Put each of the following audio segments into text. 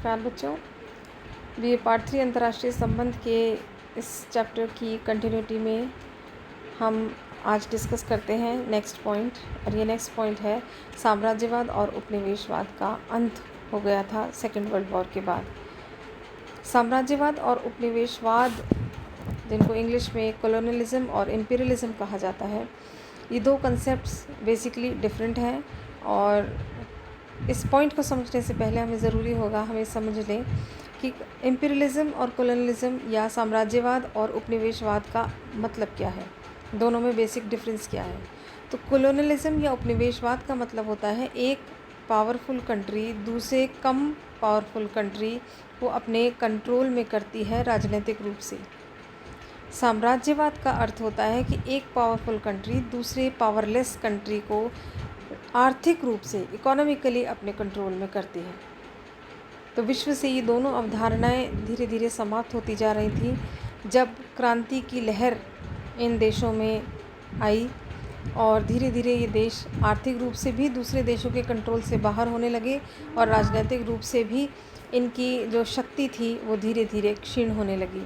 नमस्कार बच्चों, बी ए पार्ट 3 अंतर्राष्ट्रीय संबंध के इस चैप्टर की कंटिन्यूटी में हम आज डिस्कस करते हैं नेक्स्ट पॉइंट। और ये नेक्स्ट पॉइंट है साम्राज्यवाद और उपनिवेशवाद का अंत हो गया था सेकेंड वर्ल्ड वॉर के बाद। साम्राज्यवाद और उपनिवेशवाद, जिनको इंग्लिश में कॉलोनियलिज्म और इम्पीरियलिज्म कहा जाता है, ये दो कंसेप्ट्स बेसिकली डिफरेंट हैं। और इस पॉइंट को समझने से पहले हमें समझ लें कि इम्पीरियलिज्म और कॉलोनियलिज्म या साम्राज्यवाद और उपनिवेशवाद का मतलब क्या है, दोनों में बेसिक डिफरेंस क्या है। तो कॉलोनियलिज्म या उपनिवेशवाद का मतलब होता है एक पावरफुल कंट्री दूसरे कम पावरफुल कंट्री को अपने कंट्रोल में करती है राजनीतिक रूप से। साम्राज्यवाद का अर्थ होता है कि एक पावरफुल कंट्री दूसरे पावरलेस कंट्री को आर्थिक रूप से इकोनॉमिकली अपने कंट्रोल में करती है। तो विश्व से ये दोनों अवधारणाएं धीरे धीरे समाप्त होती जा रही थी जब क्रांति की लहर इन देशों में आई और धीरे धीरे ये देश आर्थिक रूप से भी दूसरे देशों के कंट्रोल से बाहर होने लगे और राजनीतिक रूप से भी इनकी जो शक्ति थी वो धीरे धीरे क्षीण होने लगी।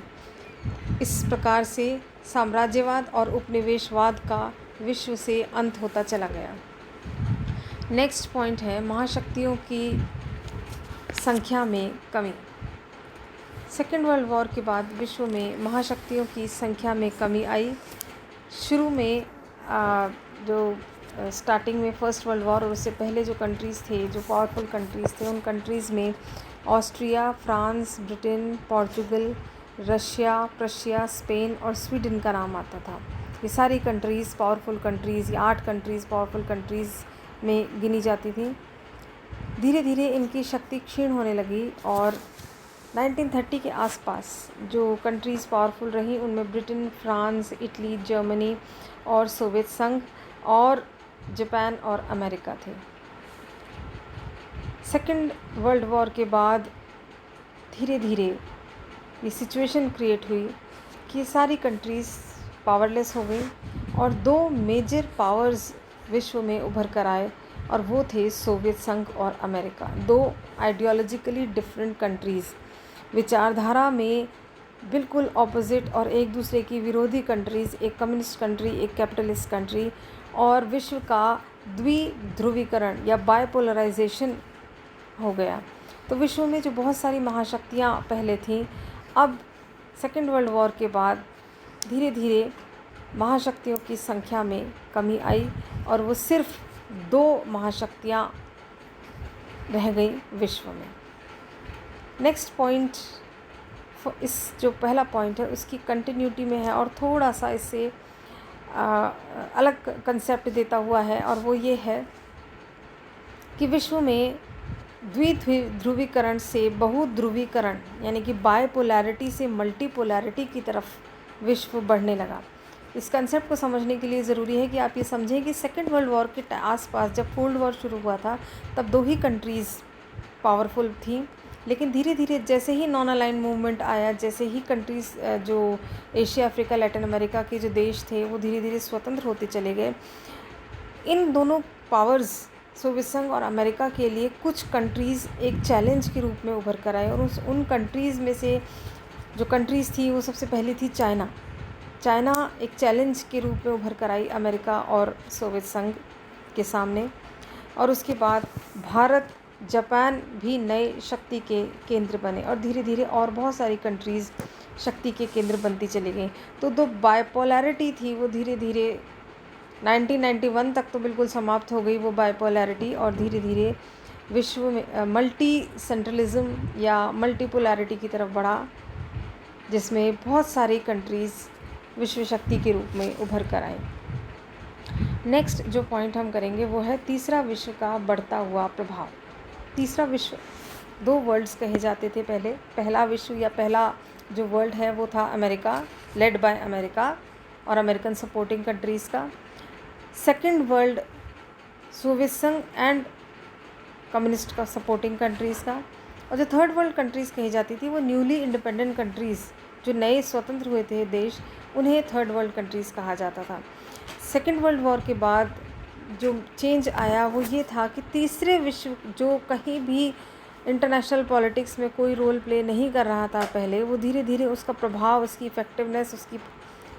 इस प्रकार से साम्राज्यवाद और उपनिवेशवाद का विश्व से अंत होता चला गया। नेक्स्ट पॉइंट है महाशक्तियों की संख्या में कमी। सेकेंड वर्ल्ड वॉर के बाद विश्व में महाशक्तियों की संख्या में कमी आई। शुरू में जो स्टार्टिंग में फर्स्ट वर्ल्ड वॉर और उससे पहले जो कंट्रीज़ थे, जो पावरफुल कंट्रीज़ थे, उन कंट्रीज़ में Austria, France, Britain, Portugal, Russia, Prussia, Spain और स्वीडन का नाम आता था। ये सारी कंट्रीज़ पावरफुल कंट्रीज़, ये 8 कंट्रीज़ पावरफुल कंट्रीज़ में गिनी जाती थी। धीरे धीरे इनकी शक्ति क्षीण होने लगी और 1930 के आसपास जो कंट्रीज़ पावरफुल रही उनमें ब्रिटेन, फ्रांस, इटली, जर्मनी और सोवियत संघ और जापान और अमेरिका थे। सेकेंड वर्ल्ड वॉर के बाद धीरे धीरे ये सिचुएशन क्रिएट हुई कि सारी कंट्रीज़ पावरलेस हो गई और 2 मेजर पावर्स विश्व में उभर कर आए और वो थे सोवियत संघ और अमेरिका। 2 आइडियोलॉजिकली डिफरेंट कंट्रीज़, विचारधारा में बिल्कुल ऑपोजिट और एक दूसरे की विरोधी कंट्रीज़, एक कम्युनिस्ट कंट्री, एक कैपिटलिस्ट कंट्री, और विश्व का द्विध्रुवीकरण या बाइपोलराइजेशन हो गया। तो विश्व में जो बहुत सारी महाशक्तियाँ पहले थीं, अब सेकेंड वर्ल्ड वॉर के बाद धीरे धीरे महाशक्तियों की संख्या में कमी आई और वो सिर्फ 2 महाशक्तियाँ रह गई विश्व में। नेक्स्ट पॉइंट, इस जो पहला पॉइंट है उसकी कंटिन्यूटी में है और थोड़ा सा इससे अलग कंसेप्ट देता हुआ है, और वो ये है कि विश्व में द्विध्रुवीकरण से बहुध्रुवीकरण यानी कि बाइपोलैरिटी से मल्टीपोलैरिटी की तरफ विश्व बढ़ने लगा। इस कंसेप्ट को समझने के लिए ज़रूरी है कि आप ये समझें कि सेकेंड वर्ल्ड वॉर के आसपास जब कोल्ड वॉर शुरू हुआ था तब 2 ही कंट्रीज़ पावरफुल थी, लेकिन धीरे धीरे जैसे ही नॉन अलाइन मूवमेंट आया, जैसे ही कंट्रीज़ जो एशिया, अफ्रीका, लैटिन अमेरिका के जो देश थे वो धीरे धीरे स्वतंत्र होते चले गए। इन दोनों पावर्स सोवियत संघ और अमेरिका के लिए कुछ कंट्रीज़ एक चैलेंज के रूप में उभर कर आए और उन कंट्रीज़ में से जो कंट्रीज़ थी वो सबसे पहली थी चाइना एक चैलेंज के रूप में उभर कर आई अमेरिका और सोवियत संघ के सामने। और उसके बाद भारत, जापान भी नए शक्ति के केंद्र बने और धीरे धीरे और बहुत सारी कंट्रीज़ शक्ति के केंद्र बनती चली गई। तो 2 बाइपोलैरिटी थी वो धीरे धीरे 1991 तक तो बिल्कुल समाप्त हो गई वो बाइपोलैरिटी, और धीरे धीरे विश्व में मल्टी सेंट्रलिज्म या मल्टीपोलैरिटी की तरफ बढ़ा, जिसमें बहुत सारी कंट्रीज़ विश्व शक्ति के रूप में उभर कर आए। नेक्स्ट जो पॉइंट हम करेंगे वो है तीसरा विश्व का बढ़ता हुआ प्रभाव। तीसरा विश्व, 2 वर्ल्ड्स कहे जाते थे पहले। पहला विश्व या पहला जो वर्ल्ड है वो था अमेरिका, लेड बाय अमेरिका और अमेरिकन सपोर्टिंग कंट्रीज़ का। सेकेंड वर्ल्ड सोवियत संघ एंड कम्युनिस्ट का सपोर्टिंग कंट्रीज़ का। और जो थर्ड वर्ल्ड कंट्रीज़ कही जाती थी वो न्यूली इंडिपेंडेंट कंट्रीज़, जो नए स्वतंत्र हुए थे देश, उन्हें थर्ड वर्ल्ड कंट्रीज़ कहा जाता था। सेकेंड वर्ल्ड वॉर के बाद जो चेंज आया वो ये था कि तीसरे विश्व जो कहीं भी इंटरनेशनल पॉलिटिक्स में कोई रोल प्ले नहीं कर रहा था पहले, वो धीरे धीरे उसका प्रभाव, उसकी इफ़ेक्टिवनेस, उसकी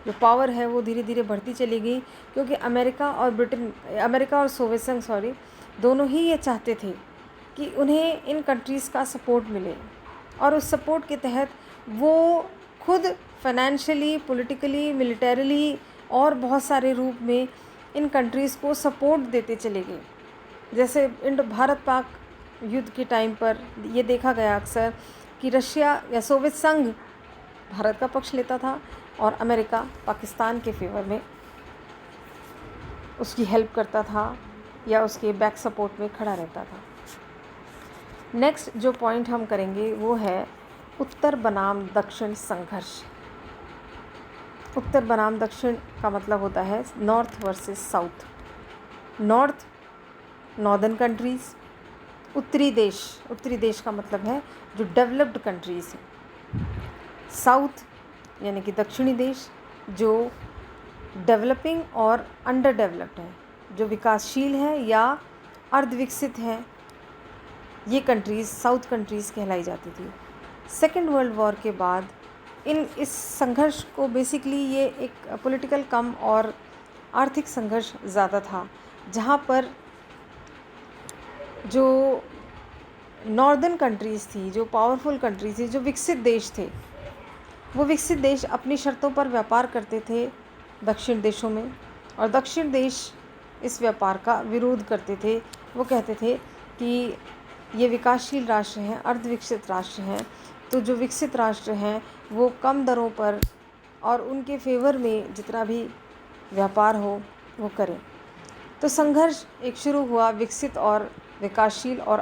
जो पावर है वो धीरे धीरे बढ़ती चली गई, क्योंकि अमेरिका और सोवियत संघ दोनों ही ये चाहते थे कि उन्हें इन कंट्रीज़ का सपोर्ट मिले, और उस सपोर्ट के तहत वो खुद फाइनेंशियली, पॉलिटिकली, मिलिटरीली और बहुत सारे रूप में इन कंट्रीज़ को सपोर्ट देते चले गए। जैसे भारत पाक युद्ध के टाइम पर ये देखा गया अक्सर कि रशिया या सोवियत संघ भारत का पक्ष लेता था और अमेरिका पाकिस्तान के फेवर में उसकी हेल्प करता था या उसके बैक सपोर्ट में खड़ा रहता था। नेक्स्ट जो पॉइंट हम करेंगे वो है उत्तर बनाम दक्षिण संघर्ष। उत्तर बनाम दक्षिण का मतलब होता है north versus south. Northern countries, उत्तरी देश का मतलब है जो डेवलप्ड कंट्रीज़ हैं। साउथ यानी कि दक्षिणी देश जो डेवलपिंग और अंडर डेवलप्ड है, जो विकासशील है या अर्धविकसित है, ये कंट्रीज़ साउथ कंट्रीज़ कहलाई जाती थी। सेकेंड वर्ल्ड वॉर के बाद इस संघर्ष को बेसिकली ये एक पॉलिटिकल कम और आर्थिक संघर्ष ज़्यादा था, जहाँ पर जो नॉर्दर्न कंट्रीज़ थी, जो पावरफुल कंट्रीज़ थी, जो विकसित देश थे, वो विकसित देश अपनी शर्तों पर व्यापार करते थे दक्षिण देशों में, और दक्षिण देश इस व्यापार का विरोध करते थे। वो कहते थे कि ये विकासशील राष्ट्र हैं, अर्धविकसित राष्ट्र हैं, तो जो विकसित राष्ट्र हैं वो कम दरों पर और उनके फेवर में जितना भी व्यापार हो वो करें। तो संघर्ष एक शुरू हुआ विकसित और विकासशील और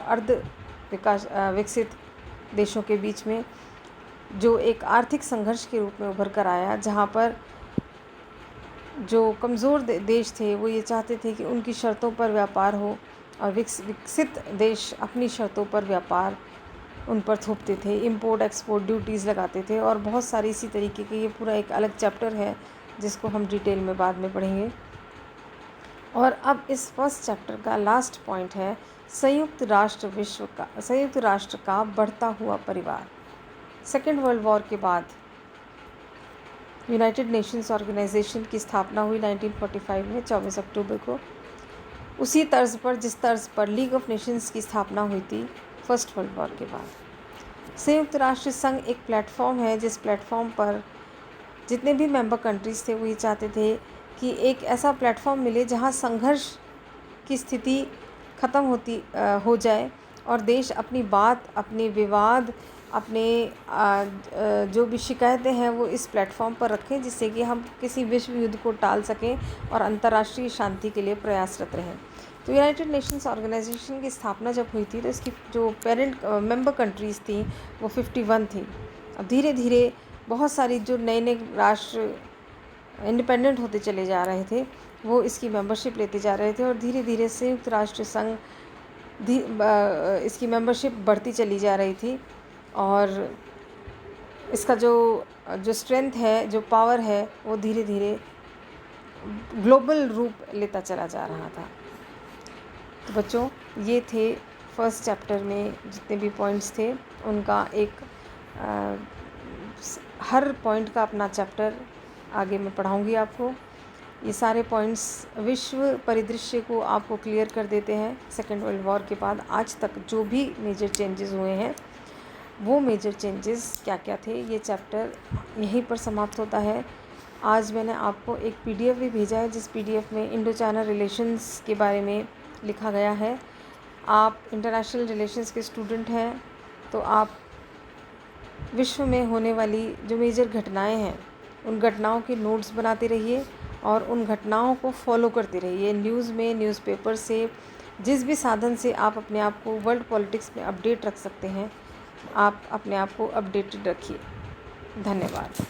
विकसित देशों के बीच में, जो एक आर्थिक संघर्ष के रूप में उभर कर आया, जहाँ पर जो कमज़ोर देश थे वो ये चाहते थे कि उनकी शर्तों पर व्यापार हो, और विकसित देश अपनी शर्तों पर व्यापार उन पर थोपते थे, इंपोर्ट एक्सपोर्ट ड्यूटीज़ लगाते थे, और बहुत सारी इसी तरीके के, ये पूरा एक अलग चैप्टर है जिसको हम डिटेल में बाद में पढ़ेंगे। और अब इस फर्स्ट चैप्टर का लास्ट पॉइंट है संयुक्त राष्ट्र का बढ़ता हुआ परिवार। सेकेंड वर्ल्ड वॉर के बाद यूनाइटेड नेशंस ऑर्गेनाइजेशन की स्थापना हुई 1945 में 24 अक्टूबर को, उसी तर्ज पर जिस तर्ज पर लीग ऑफ नेशंस की स्थापना हुई थी फर्स्ट वर्ल्ड वॉर के बाद। संयुक्त राष्ट्र संघ एक प्लेटफॉर्म है जिस प्लेटफॉर्म पर जितने भी मेंबर कंट्रीज़ थे वो ये चाहते थे कि एक ऐसा प्लेटफॉर्म मिले जहां संघर्ष की स्थिति ख़त्म हो जाए और देश अपनी बात, अपने विवाद, अपने जो भी शिकायतें हैं वो इस प्लेटफॉर्म पर रखें, जिससे कि हम किसी विश्व युद्ध को टाल सकें और अंतर्राष्ट्रीय शांति के लिए प्रयासरत रहें। तो यूनाइटेड नेशंस ऑर्गेनाइजेशन की स्थापना जब हुई थी तो इसकी जो मेंबर कंट्रीज़ थी वो 51 थी। अब धीरे धीरे बहुत सारी जो नए राष्ट्र इंडिपेंडेंट होते चले जा रहे थे वो इसकी मेंबरशिप लेते जा रहे थे, और धीरे धीरे संयुक्त राष्ट्र संघ इसकी मेंबरशिप बढ़ती चली जा रही थी, और इसका जो स्ट्रेंथ है, जो पावर है, वो धीरे धीरे ग्लोबल रूप लेता चला जा रहा था। तो बच्चों, ये थे फर्स्ट चैप्टर में जितने भी पॉइंट्स थे उनका एक हर पॉइंट का अपना चैप्टर आगे मैं पढ़ाऊँगी आपको। ये सारे पॉइंट्स विश्व परिदृश्य को आपको क्लियर कर देते हैं। सेकेंड वर्ल्ड वॉर के बाद आज तक जो भी मेजर चेंजेस हुए हैं वो मेजर चेंजेस क्या क्या थे, ये चैप्टर यहीं पर समाप्त होता है। आज मैंने आपको एक PDF भी भेजा है जिस PDF में इंडो चाइना रिलेशंस के बारे में लिखा गया है। आप इंटरनेशनल रिलेशंस के स्टूडेंट हैं तो आप विश्व में होने वाली जो मेजर घटनाएं हैं उन घटनाओं के नोट्स बनाते रहिए और उन घटनाओं को फॉलो करते रहिए। न्यूज़ में, न्यूज़पेपर से, जिस भी साधन से आप अपने आप को वर्ल्ड पॉलिटिक्स में अपडेट रख सकते हैं, आप अपने आप को अपडेटेड रखिए। धन्यवाद।